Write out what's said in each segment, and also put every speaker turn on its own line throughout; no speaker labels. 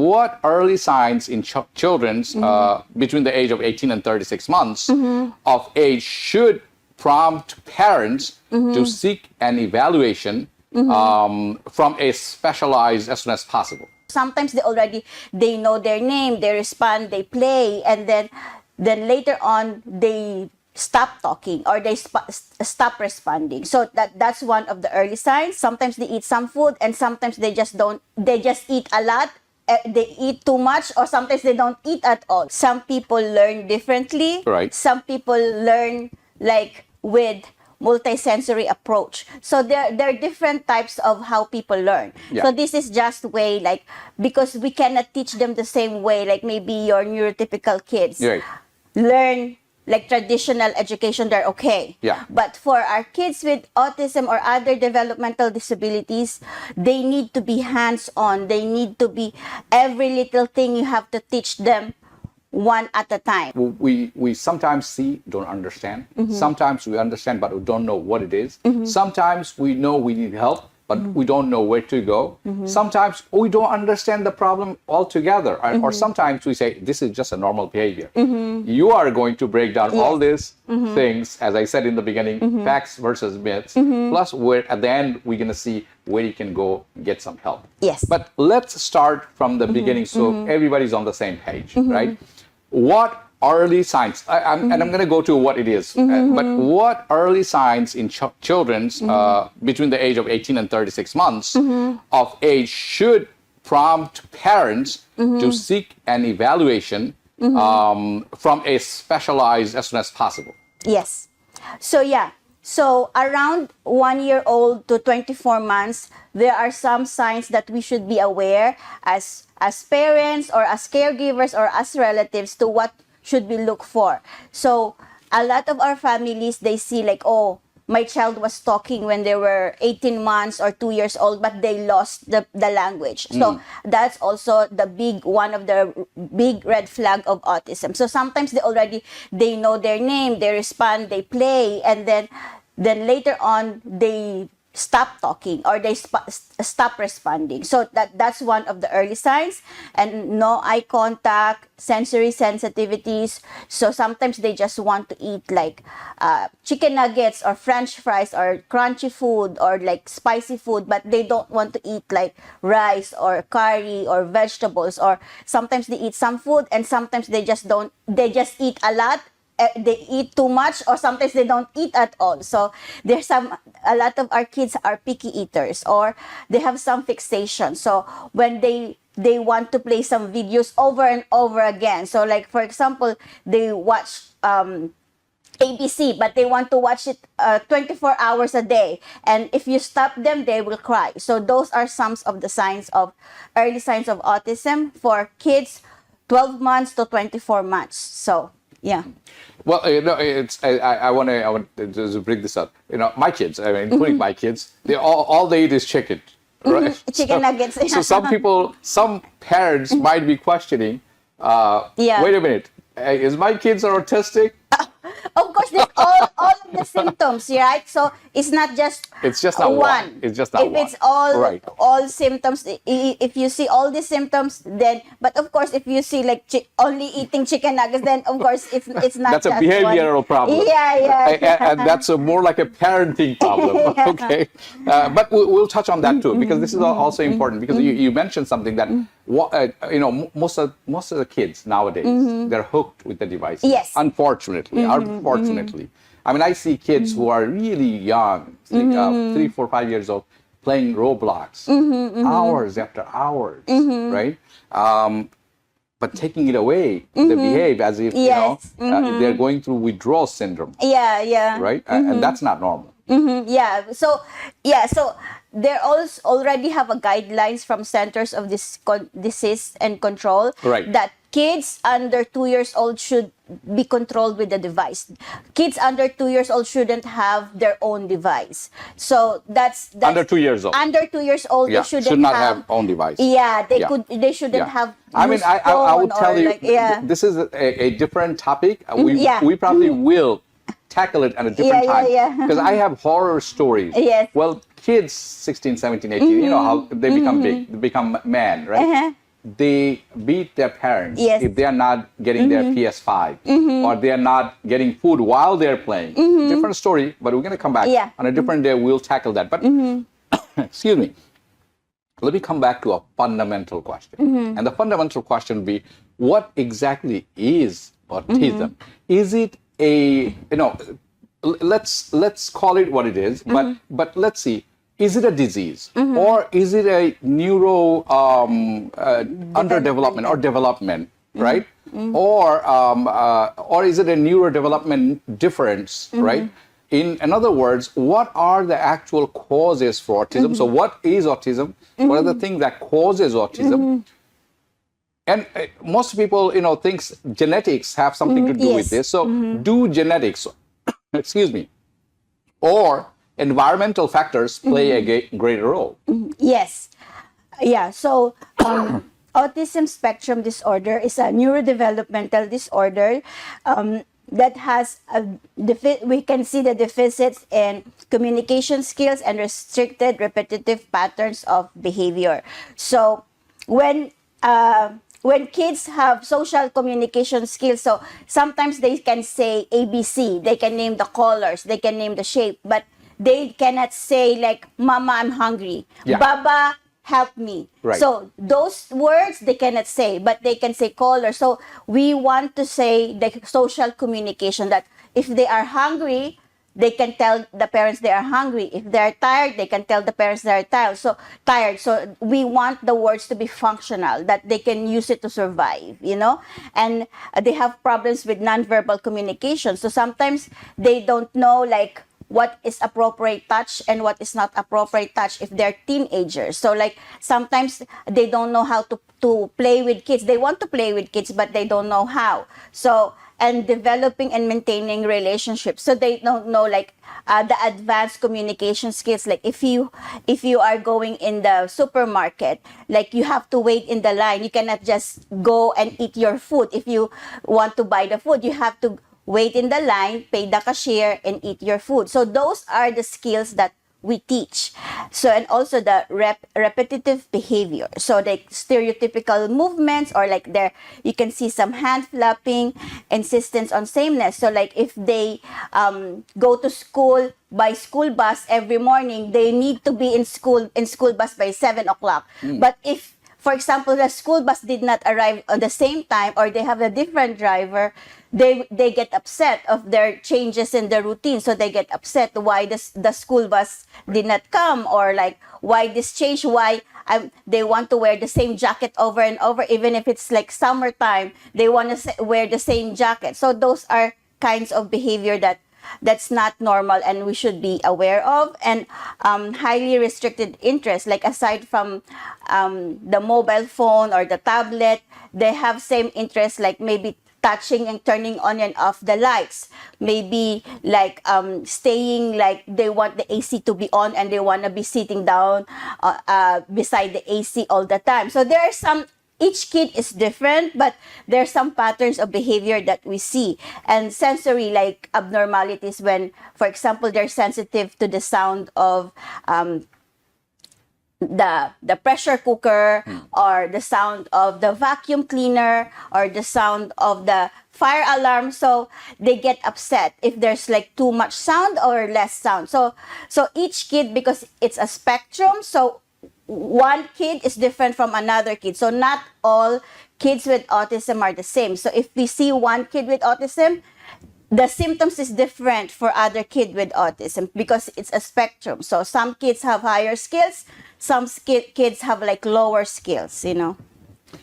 what early signs in children between the age of 18 and 36 months of age should prompt parents to seek an evaluation from a specialized as soon as possible?
Sometimes they know their name, they respond, they play, and then later on they stop talking or they stop responding. So that's one of the early signs. Sometimes they eat some food and sometimes they just eat a lot. They eat too much, or sometimes they don't eat at all. Some people learn differently.
Right.
Some people learn like with multisensory approach. So there are different types of how people learn.
Yeah.
So this is just way like, because we cannot teach them the same way, like maybe your neurotypical kids
Right.
learn like traditional education, they're okay.
Yeah.
But for our kids with autism or other developmental disabilities, they need to be hands-on. They need to be, every little thing you have to teach them one at a time.
We sometimes don't understand. Sometimes we understand, but we don't know what it is. Sometimes we know we need help, but we don't know where to go. Sometimes we don't understand the problem altogether. Or sometimes we say, this is just a normal behavior. You are going to break down all these things, as I said in the beginning, facts versus myths. Plus, at the end, we're going to see where you can go get some help.
Yes.
But let's start from the beginning so everybody's on the same page, right? What early signs, and I'm going to go to what it is, but what early signs in children between the age of 18 and 36 months of age should prompt parents to seek an evaluation from a specialized as soon as possible?
Yes. So yeah. So around 1 year old to 24 months, there are some signs that we should be aware as parents or as caregivers or as relatives to what should we look for. So a lot of our families, they see like, oh, my child was talking when they were 18 months or 2 years old, but they lost the language. So that's also one of the big red flag of autism. So sometimes they know their name, they respond, they play, and then later on they stop talking or they stop responding. So that's one of the early signs. And no eye contact, sensory sensitivities. So sometimes they just want to eat like chicken nuggets or french fries or crunchy food or like spicy food, but they don't want to eat like rice or curry or vegetables. Or sometimes they eat some food and sometimes they just eat a lot. They eat too much, or sometimes they don't eat at all. So a lot of our kids are picky eaters, or they have some fixation. So when they want to play some videos over and over again. So like, for example, they watch ABC, but they want to watch it 24 hours a day. And if you stop them, they will cry. So those are some of the early signs of autism for kids 12 months to 24 months. So yeah.
Well, I want to bring this up. My kids, including my kids, all they eat is chicken, right?
Chicken nuggets.
So some parents might be questioning. Wait a minute, is my kids autistic?
Of course, there's all of the symptoms, right? So it's not just
not one. It's just not
if
one.
It's all
right.
all symptoms. If you see all these symptoms, then but of course, if you see like only eating chicken nuggets, then of course it's not.
That's
just
a behavioral
one.
problem.
Yeah.
And that's more like a parenting problem. Okay, but we'll touch on that too, because this is also important. Because you mentioned something that most of the kids nowadays, they're hooked with the devices.
Yes.
Unfortunately. I mean, I see kids who are really young, like 3, 4, 5 years old, playing Roblox hours after hours, right? But taking it away, they behave as if they're going through withdrawal syndrome.
Yeah.
Right, and that's not normal.
So there already have a guidelines from Centers of Disease and Control that kids under 2 years old should be controlled with the device. Kids under 2 years old shouldn't have their own device. So that's
under 2 years old.
Under 2 years old, they
should not have own device.
They shouldn't have.
I mean, I would tell you, this is a different topic. We probably will tackle it at a different time. Because I have horror stories.
Yes.
Well, kids 16, 17, 18, you know how they become big, they become man, right? they beat their parents
Yes.
if they are not getting their PS5 or they are not getting food while they're playing. Different story, but we're going to come back
Yeah.
on a different day. We'll tackle that. But excuse me. Let me come back to a fundamental question. And the fundamental question would be, what exactly is autism? Is it a, let's call it what it is, but let's see, is it a disease or is it a neuro underdevelopment or development, right? Or is it a neurodevelopment difference, right? In other words, what are the actual causes for autism? So what is autism? What are the things that causes autism? And most people, thinks genetics have something to do with this. So do genetics, excuse me, or environmental factors play a greater role?
Yes. Yeah. So autism spectrum disorder is a neurodevelopmental disorder that has we can see the deficits in communication skills and restricted repetitive patterns of behavior. So when kids have social communication skills, so sometimes they can say ABC, they can name the colors, they can name the shape, but they cannot say like, Mama, I'm hungry.
Yeah.
Baba, help me.
Right.
So those words they cannot say, but they can say color. So we want to say the social communication that if they are hungry, they can tell the parents they are hungry. If they are tired, they can tell the parents they are tired. So we want the words to be functional, that they can use it to survive, And they have problems with nonverbal communication. So sometimes they don't know like what is appropriate touch and what is not appropriate touch if they're teenagers. So like sometimes they don't know how to play with kids. They want to play with kids, but they don't know how. So, and developing and maintaining relationships. So they don't know like the advanced communication skills. Like if you are going in the supermarket, like you have to wait in the line. You cannot just go and eat your food. If you want to buy the food, you have to wait in the line, pay the cashier, and eat your food. So those are the skills that we teach. So, and also the repetitive behavior. So like stereotypical movements, or like you can see some hand flapping, insistence on sameness. So like if they go to school by school bus every morning, they need to be in school bus by 7 o'clock. But if, for example, the school bus did not arrive at the same time, or they have a different driver, they get upset of their changes in the routine. So they get upset why the school bus did not come, or like why this change, why they want to wear the same jacket over and over, even if it's like summertime, they want to wear the same jacket. So those are kinds of behavior that's not normal and we should be aware of. And highly restricted interest, like aside from the mobile phone or the tablet, they have same interests, like maybe touching and turning on and off the lights, maybe like staying, like they want the AC to be on and they want to be sitting down beside the AC all the time. So there are some, each kid is different, but there are some patterns of behavior that we see. And sensory, like abnormalities when, for example, they're sensitive to the sound of the pressure cooker, or the sound of the vacuum cleaner, or the sound of the fire alarm. So they get upset if there's like too much sound or less sound. So each kid, because it's a spectrum, so one kid is different from another kid. So not all kids with autism are the same. So if we see one kid with autism, the symptoms is different for other kid with autism, because it's a spectrum. So some kids have higher skills, some kids have like lower skills,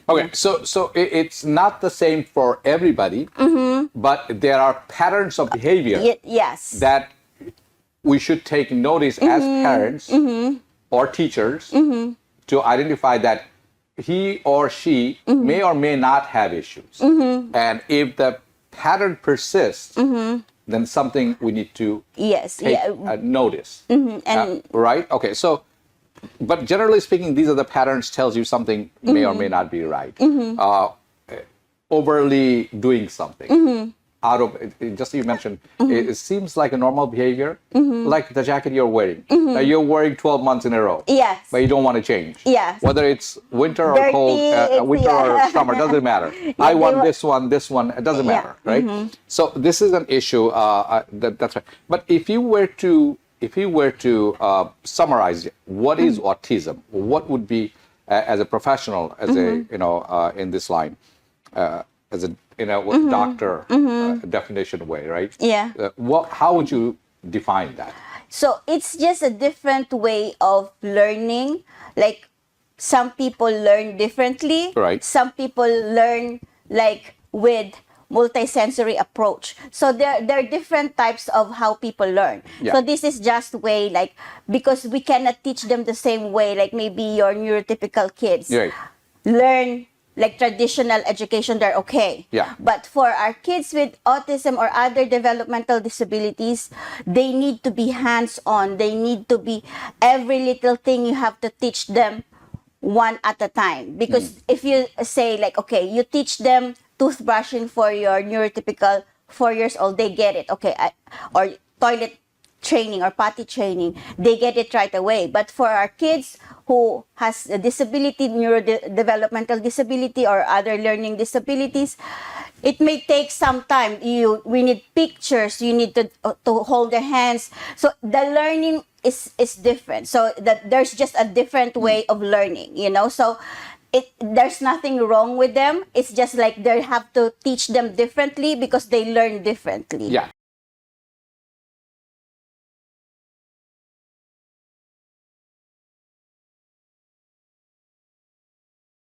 Okay, so it's not the same for everybody, but there are patterns of behavior
yes,
that we should take notice as parents or teachers to identify that he or she may or may not have issues. And if the pattern persists, then something we need to take notice.
And
right? Okay, so, but generally speaking, these are the patterns tells you something may or may not be right. Overly doing something, out of just you mentioned, it seems like a normal behavior, like the jacket you're wearing. You're wearing 12 months in a row.
Yes.
But you don't want to change.
Yes.
Whether it's winter or
Dirty,
cold, winter or summer, doesn't matter. I want this one, it doesn't matter, right? So this is an issue. That's right. But if you were to summarize what is autism, what would be as a professional, as a in this line, as a doctor definition way, right?
Yeah.
How would you define that?
So it's just a different way of learning. Like some people learn differently.
Right.
Some people learn like with multisensory approach. So there are different types of how people learn.
Yeah.
So this is just way like, because we cannot teach them the same way, like maybe your neurotypical kids
Right.
learn like traditional education, they're okay.
Yeah.
But for our kids with autism or other developmental disabilities, they need to be hands-on. They need to be, every little thing you have to teach them one at a time. Because if you say like, okay, you teach them toothbrushing for your neurotypical 4 years old, they get it. Okay, or toilet training or potty training, they get it right away. But for our kids who has a disability, neurodevelopmental disability or other learning disabilities, it may take some time. We need pictures, you need to hold their hands. So the learning is different. So that there's just a different way of learning, So there's nothing wrong with them. It's just like they have to teach them differently because they learn differently.
Yeah.